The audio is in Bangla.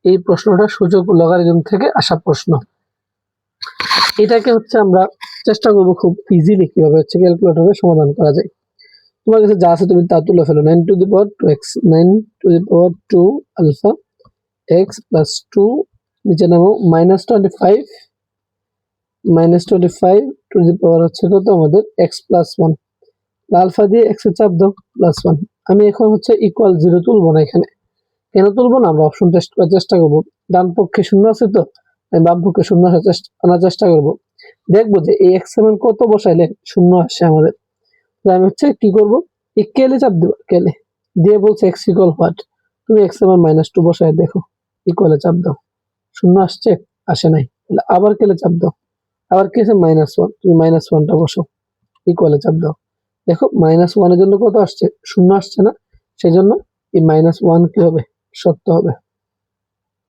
এই প্রশ্নটা সূচক লগারিদম থেকে আসা প্রশ্ন। এটাকে হচ্ছে আমরা চেষ্টা করব খুব ইজিলি কিভাবে হচ্ছে ক্যালকুলেটরে সমাধান করা যায়। তোমার কাছে যা আছে তুমি তা তুলে ফেলো। 9 to the power 2x, 9 to the power 2 alpha x plus 2 নিচে নামো -25 টু দি পাওয়ার হচ্ছে কত আমাদের x প্লাস 1, আলফা দিয়ে x এর চাপ দাও প্লাস 1। আমি এখন হচ্ছে ইকুয়াল 0 তুলবো না এখানে। কেন তুলবো না? আমরা অপশন টেস্ট করার চেষ্টা করবো। ডান পক্ষে শূন্য আছে তো, আমি বাম পক্ষে শূন্য আনার চেষ্টা করবো। দেখবো যে এই x এর মান কত বসাইলে শূন্য আসে আমাদের। আমি হচ্ছে কি করবো, এই কেলে চাপ দেবো, কেলে দিয়ে বলছে x ইকুয়াল হোয়াট, তুমি x এর মান -2 বসায় দেখো, ইকুয়ালে চাপ দাও, শূন্য আসছে? আসে নাই। তাহলে আবার কেলে চাপ দাও, আবার কি আছে -1, তুমি -1টা বসো, ইকুয়ালে চাপ দাও, দেখো -1 এর জন্য কত আসছে? শূন্য আসছে না, সেই জন্য এই -1 কি হবে? সত্য হবে।